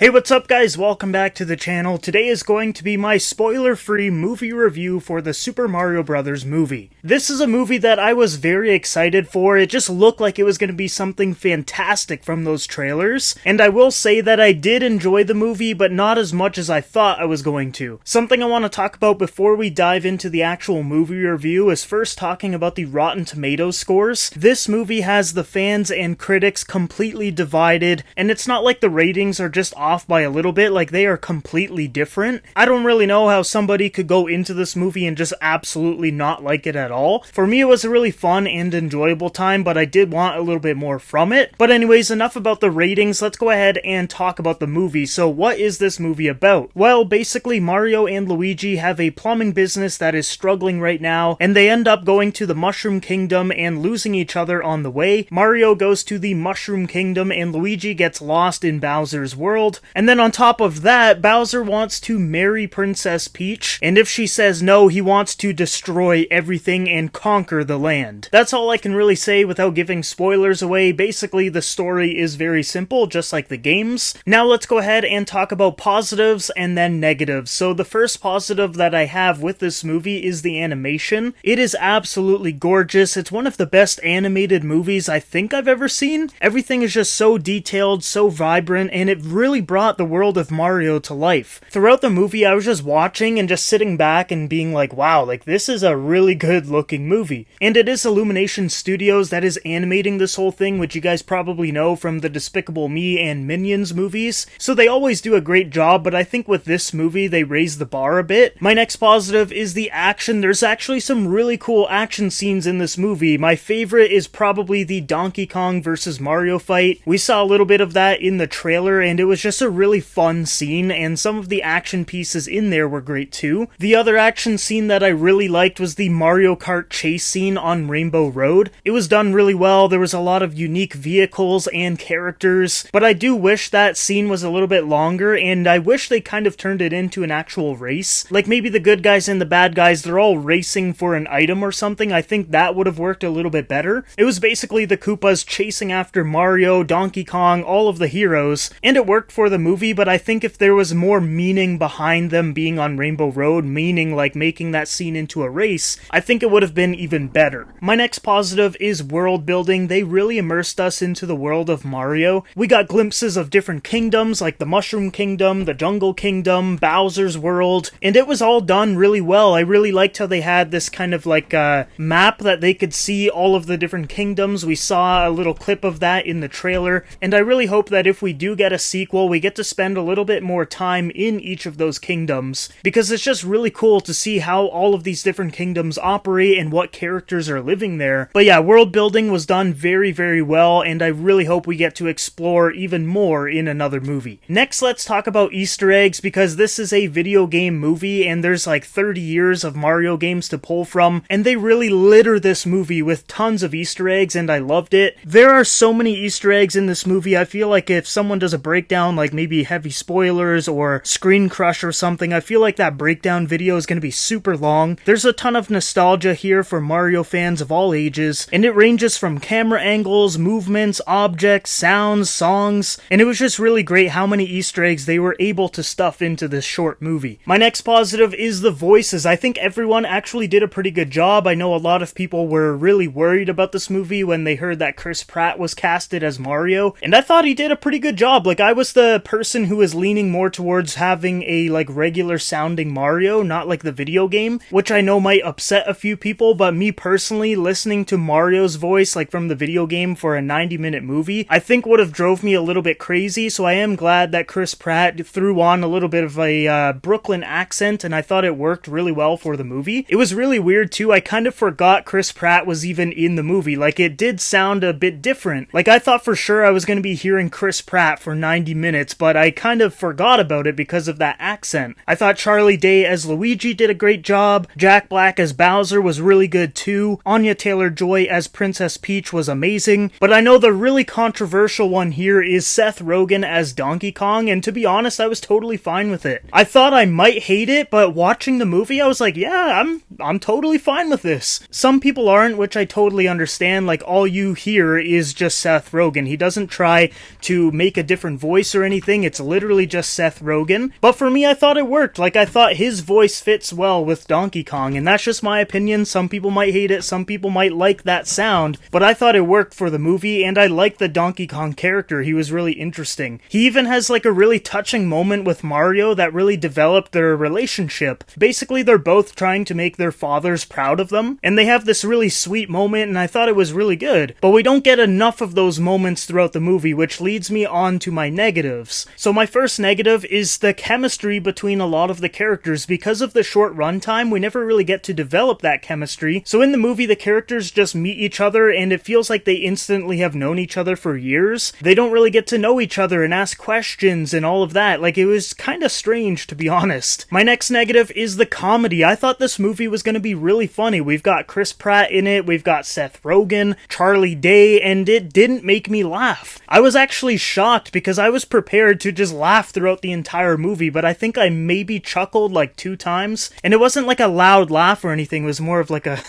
Hey, what's up guys? Welcome back to the channel. Today is going to be my spoiler-free movie review for the Super Mario Bros. Movie. This is a movie that I was very excited for. It just looked like it was going to be something fantastic from those trailers. And I will say that I did enjoy the movie, but not as much as I thought I was going to. Something I want to talk about before we dive into the actual movie review is first talking about the Rotten Tomatoes scores. This movie has the fans and critics completely divided, and it's not like the ratings are just off by a little bit, like they are completely different. I don't really know how somebody could go into this movie and just absolutely not like it at all. For me, it was a really fun and enjoyable time, but I did want a little bit more from it. But anyways, enough about the ratings. Let's go ahead and talk about the movie. So what is this movie about? Well, basically Mario and Luigi have a plumbing business that is struggling right now, and they end up going to the Mushroom Kingdom and losing each other on the way. Mario goes to the Mushroom Kingdom and Luigi gets lost in Bowser's world. And then on top of that, Bowser wants to marry Princess Peach, and if she says no, he wants to destroy everything and conquer the land. That's all I can really say without giving spoilers away. Basically, the story is very simple, just like the games. Now let's go ahead and talk about positives and then negatives. So the first positive that I have with this movie is the animation. It is absolutely gorgeous. It's one of the best animated movies I think I've ever seen. Everything is just so detailed, so vibrant, and it really brought the world of Mario to life. Throughout the movie, I was just watching and just sitting back and being like, wow, like this is a really good looking movie. And it is Illumination Studios that is animating this whole thing, which you guys probably know from the Despicable Me and Minions movies. So they always do a great job, but I think with this movie, they raised the bar a bit. My next positive is the action. There's actually some really cool action scenes in this movie. My favorite is probably the Donkey Kong versus Mario fight. We saw a little bit of that in the trailer, and it was just a really fun scene, and some of the action pieces in there were great too. The other action scene that I really liked was the Mario Kart chase scene on Rainbow Road. It was done really well. There was a lot of unique vehicles and characters, but I do wish that scene was a little bit longer, and I wish they kind of turned it into an actual race. Like maybe the good guys and the bad guys, they're all racing for an item or something. I think that would have worked a little bit better. It was basically the Koopas chasing after Mario, Donkey Kong, all of the heroes, and it worked for the movie, but I think if there was more meaning behind them being on Rainbow Road, meaning like making that scene into a race, I think it would have been even better. My next positive is world building. They really immersed us into the world of Mario. We got glimpses of different kingdoms like the Mushroom Kingdom, the Jungle Kingdom, Bowser's world, and it was all done really well. I really liked how they had this kind of like map that they could see all of the different kingdoms. We saw a little clip of that in the trailer, and I really hope that if we do get a sequel, we get to spend a little bit more time in each of those kingdoms, because it's just really cool to see how all of these different kingdoms operate and what characters are living there. But yeah, world building was done very, very well, and I really hope we get to explore even more in another movie. Next, let's talk about Easter eggs, because this is a video game movie, and there's like 30 years of Mario games to pull from, and they really litter this movie with tons of Easter eggs, and I loved it. There are so many Easter eggs in this movie. I feel like if someone does a breakdown, like maybe heavy spoilers or screen crush or something, I feel like that breakdown video is going to be super long. There's a ton of nostalgia here for Mario fans of all ages, and it ranges from camera angles, movements, objects, sounds, songs, and it was just really great how many Easter eggs they were able to stuff into this short movie. My next positive is the voices. I think everyone actually did a pretty good job. I know a lot of people were really worried about this movie when they heard that Chris Pratt was casted as Mario, and I thought he did a pretty good job. Like, I was the person who was leaning more towards having a like regular sounding Mario, not like the video game, which I know might upset a few people, but me personally, listening to Mario's voice like from the video game for a 90-minute movie, I think would have drove me a little bit crazy. So I am glad that Chris Pratt threw on a little bit of a Brooklyn accent, and I thought it worked really well for the movie. It was really weird too. I kind of forgot Chris Pratt was even in the movie. Like, it did sound a bit different. Like, I thought for sure I was going to be hearing Chris Pratt for 90 minutes, but I kind of forgot about it because of that accent. I thought Charlie Day as Luigi did a great job. Jack Black as Bowser was really good too. Anya Taylor-Joy as Princess Peach was amazing. But I know the really controversial one here is Seth Rogen as Donkey Kong, and to be honest, I was totally fine with it. I thought I might hate it, but watching the movie, I was like, yeah, I'm totally fine with this. Some people aren't, which I totally understand. Like, all you hear is just Seth Rogen. He doesn't try to make a different voice or anything, it's literally just Seth Rogen. But for me, I thought it worked. Like, I thought his voice fits well with Donkey Kong, and that's just my opinion. Some people might hate it, some people might like that sound, but I thought it worked for the movie, and I liked the Donkey Kong character. He was really interesting. He even has like a really touching moment with Mario that really developed their relationship. Basically, they're both trying to make their fathers proud of them, and they have this really sweet moment, and I thought it was really good. But we don't get enough of those moments throughout the movie, which leads me on to my negatives. So my first negative is the chemistry between a lot of the characters. Because of the short runtime, we never really get to develop that chemistry. So in the movie, the characters just meet each other, and it feels like they instantly have known each other for years. They don't really get to know each other and ask questions and all of that. Like, it was kind of strange, to be honest. My next negative is the comedy. I thought this movie was going to be really funny. We've got Chris Pratt in it, we've got Seth Rogen, Charlie Day, and it didn't make me laugh. I was actually shocked because I was prepared to just laugh throughout the entire movie, but I think I maybe chuckled like 2 times, and it wasn't like a loud laugh or anything, it was more of like a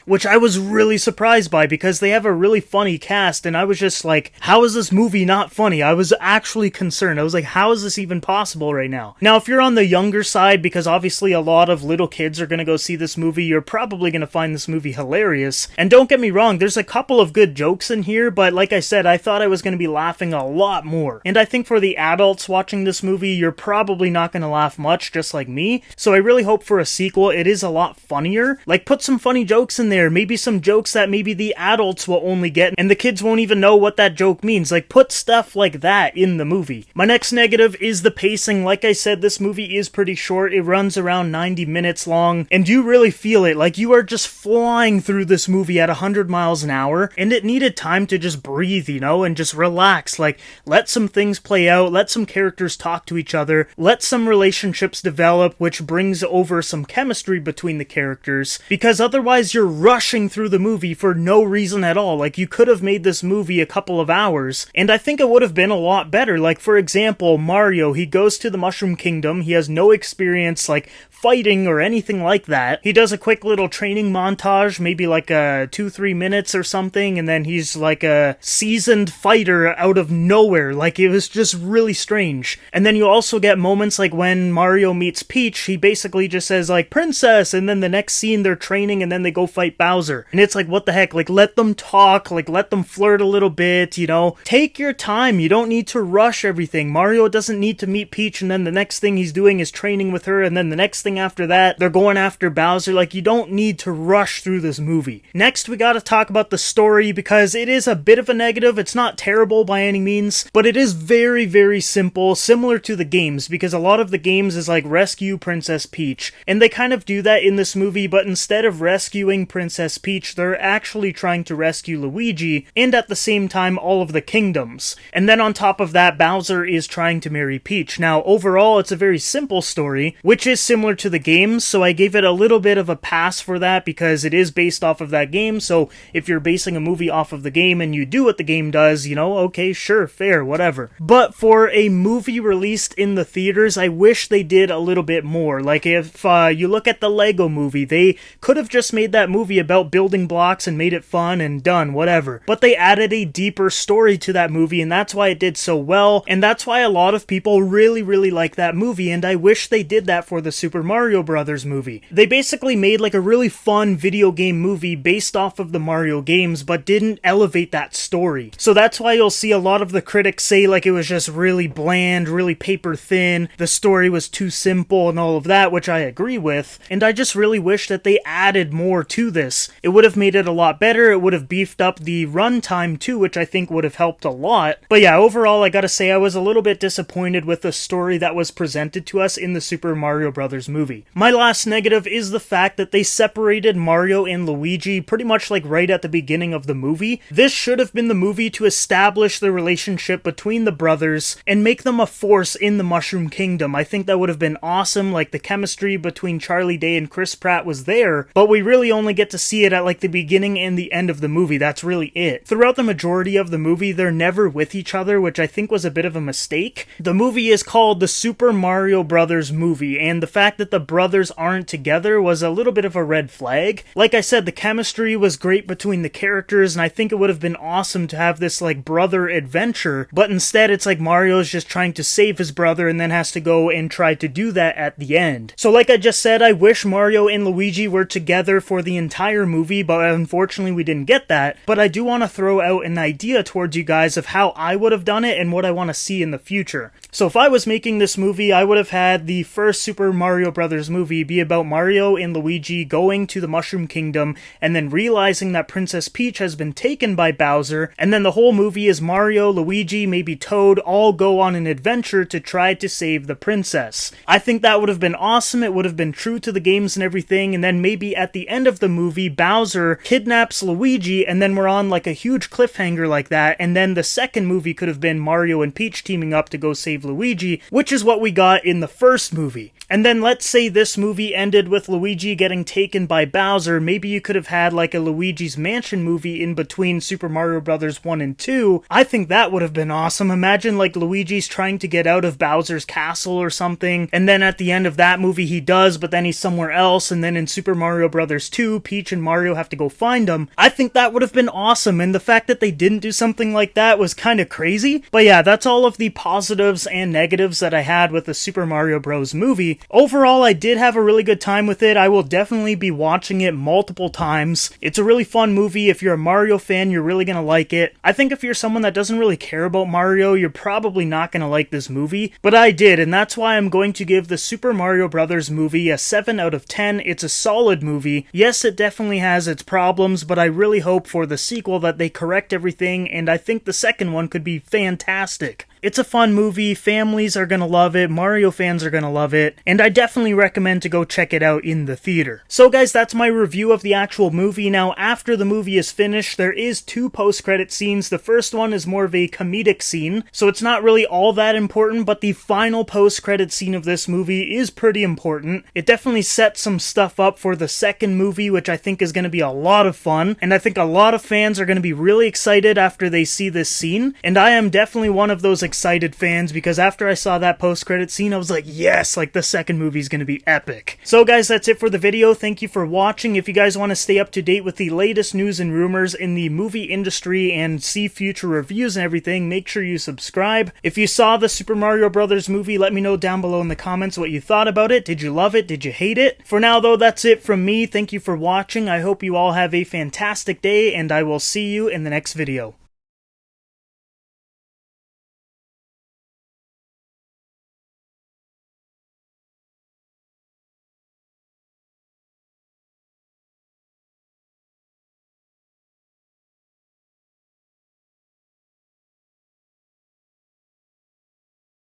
which I was really surprised by because they have a really funny cast, and I was just like, how is this movie not funny? I was actually concerned. I was like, how is this even possible right now? Now, if you're on the younger side, because obviously a lot of little kids are going to go see this movie, you're probably going to find this movie hilarious. And don't get me wrong, there's a couple of good jokes in here, but like I said, I thought I was going to be laughing a lot more. And I think for the adults watching this movie, you're probably not going to laugh much, just like me. So I really hope for a sequel. It is a lot funnier. Like, put some funny jokes in there, maybe some jokes that maybe the adults will only get, and the kids won't even know what that joke means. Like, put stuff like that in the movie. My next negative is the pacing. Like I said, this movie is pretty short. It runs around 90 minutes long, and you really feel it. Like, you are just flying through this movie at 100 miles an hour, and it needed time to just breathe, you know, and just relax. Like, let some things play out, let some characters talk to each other, let some relationships develop, which brings over some chemistry between the characters, because otherwise you're rushing through the movie for no reason at all. Like, you could have made this movie a couple of hours, and I think it would have been a lot better. Like, for example, Mario, he goes to the Mushroom Kingdom, he has no experience, like, fighting or anything like that. He does a quick little training montage, maybe like a 2-3 minutes or something, and then he's like a seasoned fighter out of nowhere. Like, it was just really strange. And then you also get moments like when Mario meets Peach, he basically just says like, princess, and then the next scene they're training and then they go fight Bowser. And it's like, what the heck? Like, let them talk, like, let them flirt a little bit, you know? Take your time. You don't need to rush everything. Mario doesn't need to meet Peach and then the next thing he's doing is training with her, and then the next thing after that, they're going after Bowser. Like, you don't need to rush through this movie. Next, we gotta talk about the story, because it is a bit of a negative. It's not terrible by any means, but it is very, very simple, similar to the games, because a lot of the games is like, rescue Princess Peach, and they kind of do that in this movie, but instead of rescuing Princess Peach, they're actually trying to rescue Luigi, and at the same time, all of the kingdoms. And then on top of that, Bowser is trying to marry Peach. Now, overall, it's a very simple story, which is similar to the games, so I gave it a little bit of a pass for that, because it is based off of that game. So if you're basing a movie off of the game and you do what the game does, you know, okay, sure, fair, whatever. But for a movie released in the theaters, I wish they did a little bit more. Like, if you look at the Lego movie, they could have just made that movie about building blocks and made it fun and done, whatever. But they added a deeper story to that movie, and that's why it did so well, and that's why a lot of people really, really like that movie, and I wish they did that for the Super Mario Brothers movie. They basically made like a really fun video game movie based off of the Mario games, but didn't elevate that story. So that's why you'll see a lot of the critics say like it was just really bland, really paper thin, the story was too simple and all of that, which I agree with, and I just really wish that they added more to this. It would have made it a lot better, it would have beefed up the runtime too, which I think would have helped a lot. But yeah, overall, I gotta say I was a little bit disappointed with the story that was presented to us in the Super Mario Brothers movie. My last negative is the fact that they separated Mario and Luigi pretty much like right at the beginning of the movie. This should have been the movie to establish the relationship between the brothers and make them a force in the Mushroom Kingdom. I think that would have been awesome. Like, the chemistry between Charlie Day and Chris Pratt was there, but we really only get get to see it at like the beginning and the end of the movie. That's really it. Throughout the majority of the movie, they're never with each other, which I think was a bit of a mistake. The movie is called the Super Mario Brothers movie, and the fact that the brothers aren't together was a little bit of a red flag. Like I said, the chemistry was great between the characters, and I think it would have been awesome to have this like brother adventure, but instead it's like Mario's just trying to save his brother and then has to go and try to do that at the end. So like I just said, I wish Mario and Luigi were together for the entire movie, but unfortunately we didn't get that. But I do want to throw out an idea towards you guys of how I would have done it and what I want to see in the future. So if I was making this movie, I would have had the first Super Mario Brothers movie be about Mario and Luigi going to the Mushroom Kingdom and then realizing that Princess Peach has been taken by Bowser, and then the whole movie is Mario, Luigi, maybe Toad, all go on an adventure to try to save the princess. I think that would have been awesome. It would have been true to the games and everything, and then maybe at the end of the movie, Bowser kidnaps Luigi, and then we're on like a huge cliffhanger like that, and then the second movie could have been Mario and Peach teaming up to go save Luigi, which is what we got in the first movie. And then let's say this movie ended with Luigi getting taken by Bowser. Maybe you could have had like a Luigi's Mansion movie in between Super Mario Bros. 1 and 2. I think that would have been awesome. Imagine like Luigi's trying to get out of Bowser's castle or something, and then at the end of that movie he does, but then he's somewhere else, and then in Super Mario Bros. 2, Peach and Mario have to go find him. I think that would have been awesome, and the fact that they didn't do something like that was kind of crazy. But yeah, that's all of the positives and negatives that I had with the Super Mario Bros. Movie. Overall, I did have a really good time with it. I will definitely be watching it multiple times. It's a really fun movie. If you're a Mario fan, you're really gonna like it. I think if you're someone that doesn't really care about Mario, you're probably not gonna like this movie, but I did, and that's why I'm going to give the Super Mario Brothers movie a 7 out of 10. It's a solid movie. Yes, it definitely has its problems, but I really hope for the sequel that they correct everything, and I think the second one could be fantastic. It's a fun movie, families are gonna love it, Mario fans are gonna love it, and I definitely recommend to go check it out in the theater. So guys, that's my review of the actual movie. Now, after the movie is finished, there is 2 post-credit scenes. The first one is more of a comedic scene, so it's not really all that important, but the final post-credit scene of this movie is pretty important. It definitely sets some stuff up for the second movie, which I think is gonna be a lot of fun, and I think a lot of fans are gonna be really excited after they see this scene, and I am definitely one of those excited fans, because after I saw that post-credit scene, I was like, yes, like the second movie is going to be epic. So guys, that's it for the video. Thank you for watching. If you guys want to stay up to date with the latest news and rumors in the movie industry and see future reviews and everything, make sure you subscribe. If you saw the Super Mario Brothers movie, let me know down below in the comments what you thought about it. Did you love it? Did you hate it? For now though, that's it from me. Thank you for watching. I hope you all have a fantastic day, and I will see you in the next video.